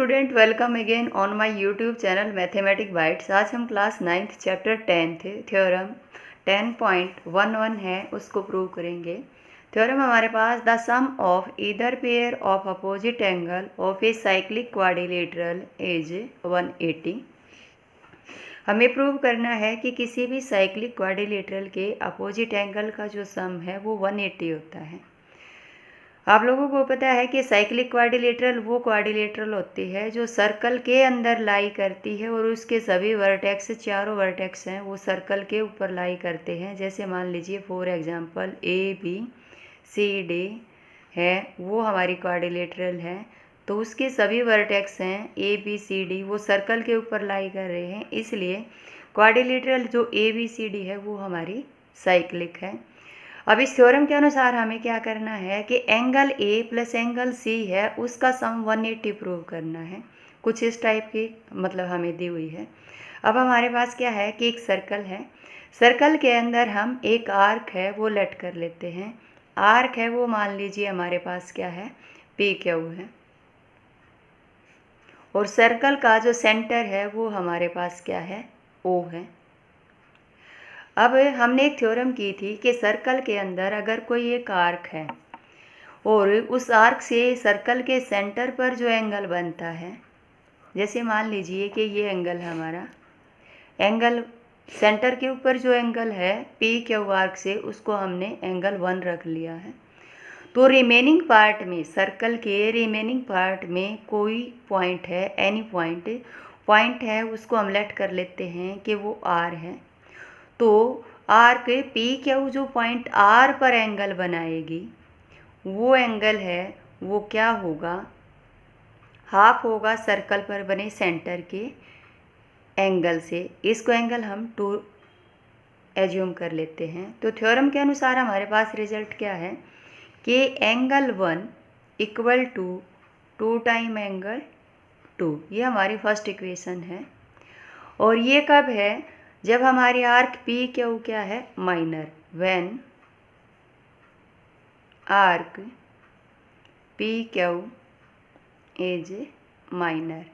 Student, welcome again on my YouTube channel mathematic bytes. आज हम class 9th chapter 10 थे theorem 10.11 है, उसको प्रूव करेंगे। थ्योरम हमारे पास the sum of either pair of opposite angle of a cyclic quadrilateral is 180। हमें prove करना है कि किसी भी साइक्लिक क्वाड्रिलेटरल के अपोजिट एंगल का जो सम है वो 180 होता है। आप लोगों को पता है कि साइक्लिक क्वाड्रिलेटरल वो क्वाड्रिलेटरल होती है जो सर्कल के अंदर लाई करती है और उसके सभी वर्टेक्स, चारों वर्टेक्स हैं वो सर्कल के ऊपर लाई करते हैं। जैसे मान लीजिए फॉर एग्जांपल ABCD है, वो हमारी क्वाड्रिलेटरल है, तो उसके सभी वर्टेक्स हैं ABCD वो सर्कल के ऊपर लाई कर रहे हैं, इसलिए क्वाड्रिलेटरल जो ABCD है वो हमारी साइक्लिक है। अब इस थ्योरम के अनुसार हमें क्या करना है कि angle A plus angle C है उसका सम 180 प्रूव करना है। कुछ इस टाइप की मतलब हमें दी हुई है। अब हमारे पास क्या है कि एक सर्कल है, सर्कल के अंदर हम एक आर्क है वो लेट कर लेते हैं। आर्क है वो मान लीजिए हमारे पास क्या है, PQ है, और सर्कल का जो सेंटर है वो हमारे पास क्या है, O है। अब हमने एक थ्योरम की थी कि सर्कल के अंदर अगर कोई एक आर्क है और उस आर्क से सर्कल के सेंटर पर जो एंगल बनता है, जैसे मान लीजिए कि ये एंगल हमारा एंगल सेंटर के ऊपर जो एंगल है PQ आर्क से, उसको हमने एंगल 1 रख लिया है। तो रिमेनिंग पार्ट में, सर्कल के रिमेनिंग पार्ट में कोई पॉइंट है, एनी पॉइंट है, उसको हम लेट कर लेते हैं कि वो R है। तो आर्क PQ जो पॉइंट R पर एंगल बनाएगी वो एंगल है वो क्या होगा, हाफ होगा सर्कल पर बने सेंटर के एंगल से। इसको एंगल हम 2 एज्यूम कर लेते हैं। तो थ्योरम के अनुसार हमारे पास रिजल्ट क्या है कि angle 1 equal to 2 time angle 2, ये हमारी फर्स्ट इक्वेशन है। और ये कब है, जब हमारी आर्क PQ क्या है, minor, when arc PQ is minor.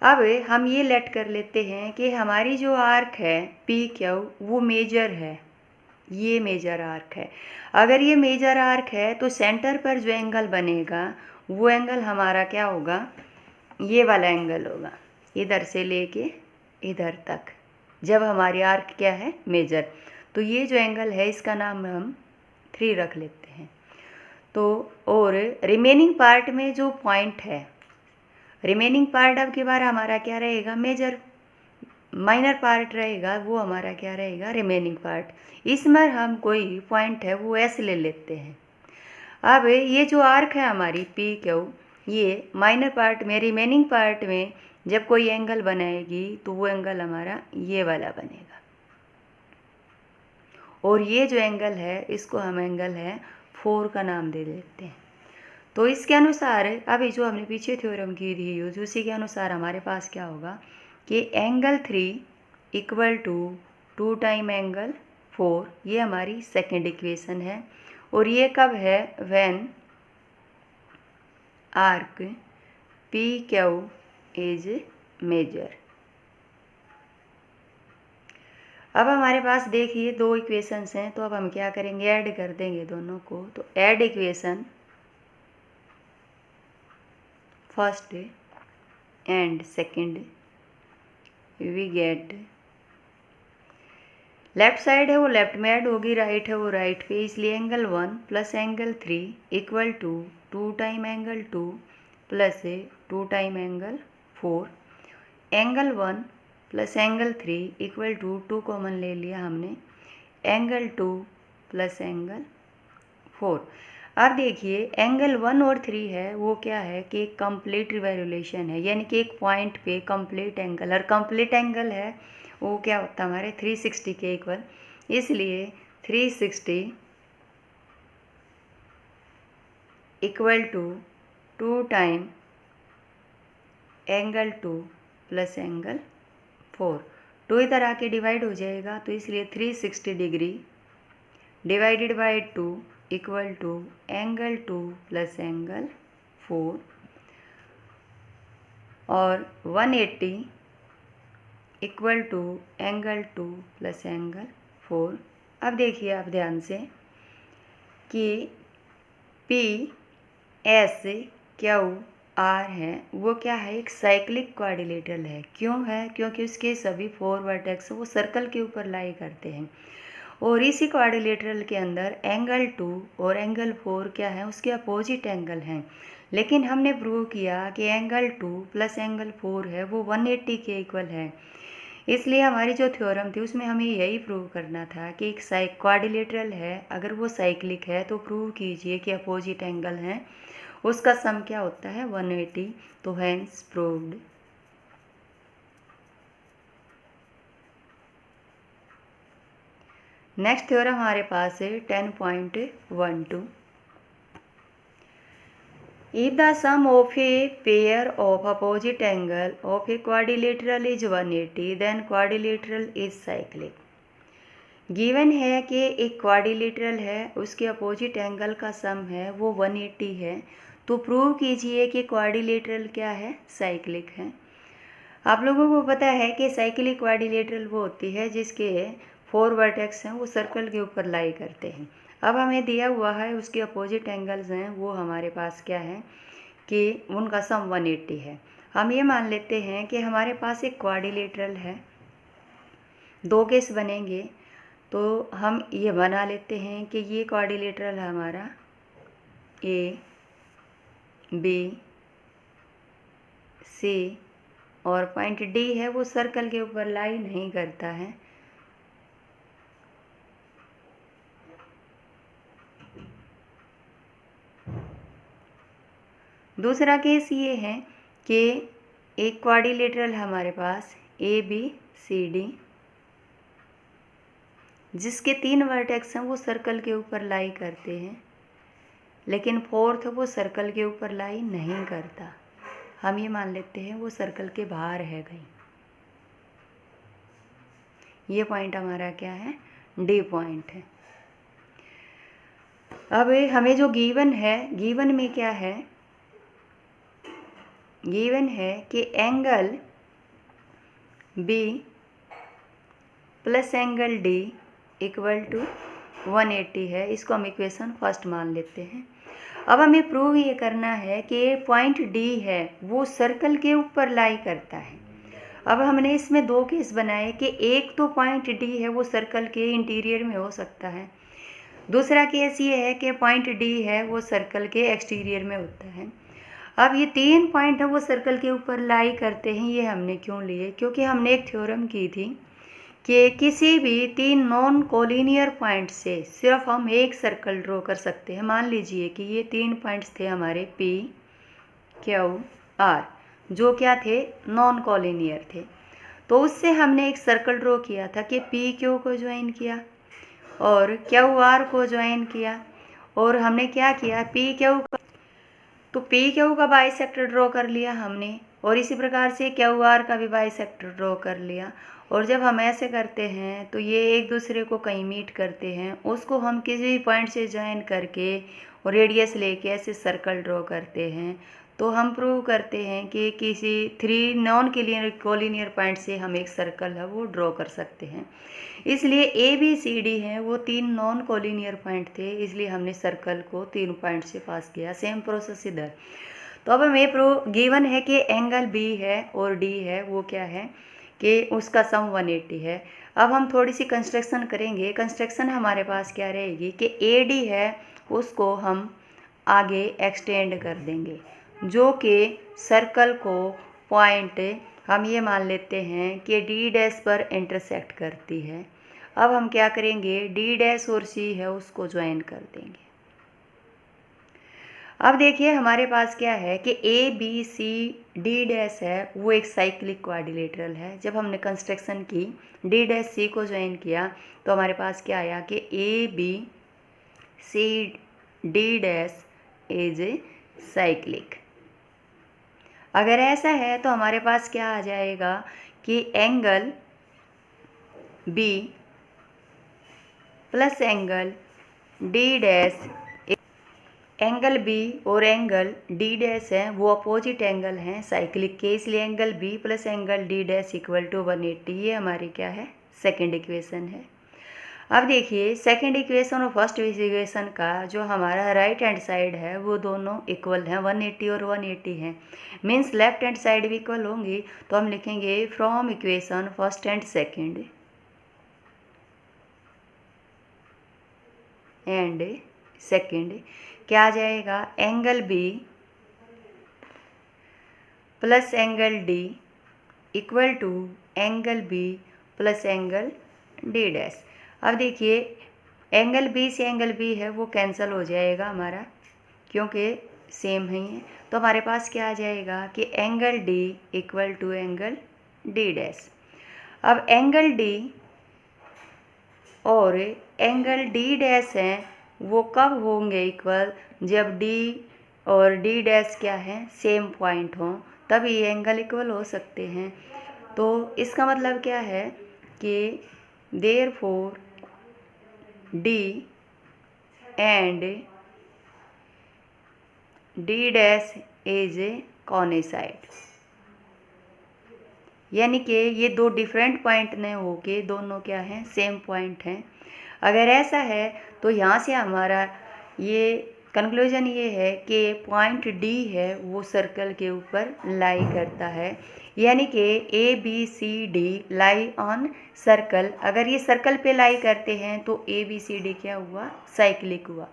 अब हम ये लेट कर लेते हैं कि हमारी जो आर्क है PQ वो मेजर है, ये मेजर आर्क है। अगर ये मेजर आर्क है तो सेंटर पर जो एंगल बनेगा वो एंगल हमारा क्या होगा, ये वाला एंगल होगा, इधर से लेके इधर तक, जब हमारी आर्क क्या है, मेजर। तो ये जो एंगल है इसका नाम हम 3 रख लेते हैं। तो और रिमेनिंग पार्ट में जो पॉइंट है, रिमेनिंग पार्ट अब की बार हमारा क्या रहेगा, मेजर, माइनर पार्ट रहेगा, वो हमारा क्या रहेगा, रिमेनिंग पार्ट। इसमें हम कोई पॉइंट है वो S ले लेते हैं। अब ये जो आर्क है हमारी PQ, ये माइनर पार्ट में, रिमेनिंग पार्ट में जब कोई एंगल बनाएगी तो वो एंगल हमारा ये वाला बनेगा, और ये जो एंगल है इसको हम एंगल है 4 का नाम दे देते हैं। तो इसके अनुसार अभी जो हमने पीछे थ्योरम की थी यूज, उसी के अनुसार हमारे पास क्या होगा कि angle 3 equal to 2 time angle 4, ये हमारी सेकेंड इक्वेशन है। और ये कब है, when arc PQ is major. अब हमारे पास देखिए 2 इक्वेशंस हैं, तो अब हम क्या करेंगे, ऐड कर देंगे दोनों को। तो add equation first and second, we get left side है वो लेफ्ट में ऐड होगी, राइट है वो राइट पे, इसलिए angle 1 plus angle 3 equal to 2 time angle 2 plus 2 time angle 4। Angle 1 plus angle 3 equal to 2 common ले लिया हमने, एंगल 2 प्लस एंगल 4। अब देखिए एंगल 1 और 3 है वो क्या है कि एक कंप्लीट रिवोल्यूशन है, यानी कि एक पॉइंट पे कंप्लीट एंगल, और कंप्लीट एंगल है वो क्या होता है हमारे 360 के इक्वल, इसलिए 360 equal to 2 time angle 2 plus angle 4। 2 इधर आके डिवाइड हो जाएगा, तो इसलिए 360 degree divided by 2 equal to angle 2 plus angle 4 और 180 equal to angle 2 plus angle 4। अब देखिए आप ध्यान से कि पी एस क्यू आर है वो क्या है, एक साइक्लिक क्वाड्रिलेटरल है। क्यों है? क्योंकि उसके सभी 4 वर्टेक्स वो सर्कल के ऊपर लाई करते हैं और इसी क्वाड्रिलेटरल के अंदर एंगल 2 और एंगल 4 क्या है, उसके अपोजिट एंगल हैं। लेकिन हमने प्रूव किया कि एंगल 2 प्लस एंगल 4 है वो 180 के इक्वल है। इसलिए हमारी जो थ्योरम थी उसमें हमें यही प्रूव करना था कि एक क्वाड्रिलेटरल है, अगर वो साइक्लिक है तो प्रूव कीजिए कि अपोजिट एंगल हैं, उसका सम क्या होता है 180। तो हैंस प्रूव्ड। नेक्स्ट थ्योरम हमारे पास है 10.12। If the sum of a pair of opposite angle of a quadrilateral is 180, then quadrilateral is cyclic. Given है कि एक क्वाड्रिलेटरल है, उसके अपोजिट एंगल का सम है वो 180 है, तो प्रूव कीजिए कि क्वाड्रिलेटरल क्या है, साइक्लिक है। आप लोगों को पता है कि साइक्लिक क्वाड्रिलेटरल वो होती है जिसके 4 वर्टेक्स हैं वो सर्कल के ऊपर लाई करते हैं। अब हमें दिया हुआ है उसके अपोजिट एंगल्स हैं वो हमारे पास क्या है कि उनका सम 180 है। हम ये मान लेते हैं कि हमारे पास एक क्वाड्रिलेटरल है, 2 केस बनेंगे, तो हम ये बना लेते हैं कि ये क्वाड्रिलेटरल है हमारा ए बी सी और पॉइंट डी है वो सर्कल के ऊपर लाई नहीं करता है। दूसरा केस ये है कि एक क्वाड्रिलेटरल हमारे पास ए बी सी डी जिसके 3 वर्टेक्स हैं वो सर्कल के ऊपर लाई करते हैं, लेकिन फोर्थ वो सर्कल के ऊपर लाई नहीं करता। हम ये मान लेते हैं वो सर्कल के बाहर है कहीं। ये पॉइंट हमारा क्या है, डी पॉइंट है। अब हमें जो गिवन है, गिवन में क्या है, गिवन है कि angle B plus angle D equal to 180 है। इसको हम इक्वेशन फर्स्ट मान लेते हैं। अब हमें प्रूव ये करना है कि पॉइंट डी है वो सर्कल के ऊपर लाई करता है। अब हमने इसमें 2 केस बनाए कि एक तो पॉइंट डी है वो सर्कल के इंटीरियर में हो सकता है, दूसरा केस ये है कि पॉइंट डी है वो सर्कल के एक्सटीरियर में होता है। अब ये 3 पॉइंट है वो सर्कल के ऊपर लाई करते हैं, ये हमने क्यों लिए, क्योंकि हमने एक थ्योरम की थी कि किसी भी 3 नॉन कोलिनियर पॉइंट से सिर्फ हम एक सर्कल ड्रॉ कर सकते हैं। मान लीजिए कि ये 3 पॉइंट्स थे हमारे पी क्यू आर, जो क्या थे, नॉन कोलिनियर थे। तो उससे हमने एक सर्कल ड्रॉ किया था कि पी क्यू को ज्वाइन किया और क्यू आर को ज्वाइन किया, और हमने क्या किया, पी क्यू का बाइसेक्टर ड्रॉ कर लिया हमने, और इसी प्रकार से क्यू आर का भी बाइसेक्टर ड्रॉ कर लिया। और जब हम ऐसे करते हैं तो ये एक दूसरे को कहीं मीट करते हैं, उसको हम किसी भी पॉइंट से ज्वाइन करके और रेडियस लेके ऐसे सर्कल ड्रॉ करते हैं। तो हम प्रूव करते हैं कि किसी 3 नॉन कोलिनियर पॉइंट से हम एक सर्कल है वो ड्रॉ कर सकते हैं। इसलिए ए बी सी डी हैं वो 3 नॉन कोलिनियर पॉइंट थे, इसलिए हमने सर्कल को 3 पॉइंट से पास किया। सेम प्रोसेस इधर। तो अब हमें प्रूव गिवन है कि एंगल बी है और डी है वो क्या है कि उसका सम 180 है। अब हम थोड़ी सी कंस्ट्रक्शन करेंगे। कंस्ट्रक्शन हमारे पास क्या रहेगी कि ए डी है उसको हम आगे एक्सटेंड कर देंगे, जो कि सर्कल को पॉइंट हम ये मान लेते हैं कि डी डैश पर इंटरसेक्ट करती है। अब हम क्या करेंगे, डी डैश और सी है उसको ज्वाइन कर देंगे। अब देखिए हमारे पास क्या है कि A B C D dash है वो एक साइक्लिक क्वाड्रिलेटरल है। जब हमने कंस्ट्रक्शन की, डी डैश सी को ज्वाइन किया, तो हमारे पास क्या आया कि A B C D dash is a cyclic. अगर ऐसा है तो हमारे पास क्या आ जाएगा कि angle B plus angle D dash angle B और एंगल डी डैश हैं वो अपोजिट एंगल हैं साइक्लिक के, इसलिए angle B plus angle D dash equal to 180। ये हमारी क्या है, सेकंड इक्वेशन है। अब देखिए सेकंड इक्वेशन और फर्स्ट इक्वेशन का जो हमारा राइट हैंड साइड है वो दोनों इक्वल हैं, 180 और 180 हैं, मीन्स लेफ्ट हैंड साइड भी इक्वल होंगी। तो हम लिखेंगे from equation first and second क्या आ जाएगा, angle B plus angle D equal to angle B plus angle D dash. अब देखिए एंगल बी से एंगल बी है वो कैंसिल हो जाएगा हमारा, क्योंकि सेम ही है। तो हमारे पास क्या आ जाएगा कि angle D equal to angle D dash. अब एंगल डी और एंगल डी डैश हैं वो कब होंगे इक्वल, जब डी और डी डैश क्या है, सेम पॉइंट हों, तब ये एंगल इक्वल हो सकते हैं। तो इसका मतलब क्या है कि therefore D and D dash is coincide, यानी कि ये दो डिफरेंट पॉइंट न हो के दोनों क्या हैं, सेम पॉइंट हैं। अगर ऐसा है तो यहाँ से हमारा ये कंक्लूजन ये है कि पॉइंट डी है वो सर्कल के ऊपर लाई करता है, यानी कि A B C D lie on circle. अगर ये सर्कल पे लाई करते हैं तो ए बी सी डी क्या हुआ, साइक्लिक हुआ।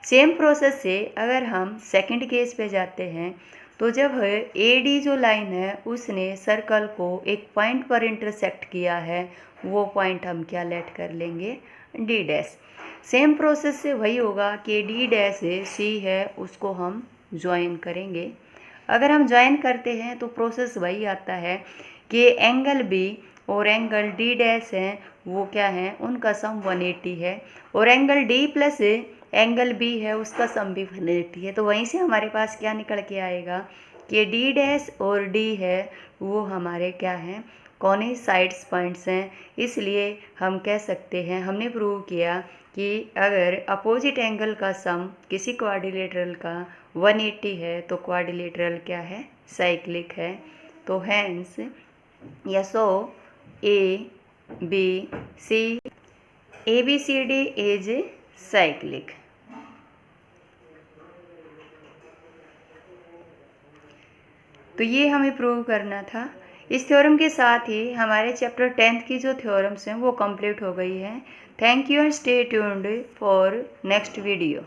सेम प्रोसेस से अगर हम सेकंड केस पे जाते हैं तो जब ए डी जो लाइन है उसने सर्कल को एक पॉइंट पर इंटरसेक्ट किया है, वो पॉइंट हम क्या लेट कर लेंगे, डी डैश। सेम प्रोसेस से वही होगा कि डी डैश सी है उसको हम ज्वाइन करेंगे। अगर हम ज्वाइन करते हैं तो प्रोसेस वही आता है कि एंगल बी और एंगल डी डैश हैं वो क्या है, उनका सम 180 है, और angle D plus angle B है उसका सम भी 180 है। तो वहीं से हमारे पास क्या निकल के आएगा कि डी डैश और डी है वो हमारे क्या हैं, कोइंसाइड्स पॉइंट्स हैं। इसलिए हम कह सकते हैं, हमने प्रूव किया कि अगर अपोजिट एंगल का सम किसी क्वाड्रिलेटरल का 180 है तो क्वाड्रिलेटरल क्या है, साइक्लिक है। तो hence yes so A B C D is cyclic. तो ये हमें प्रूव करना था। इस थ्योरम के साथ ही हमारे चैप्टर 10th की जो थ्योरम्स हैं वो कंप्लीट हो गई हैं। Thank you and stay tuned for next video.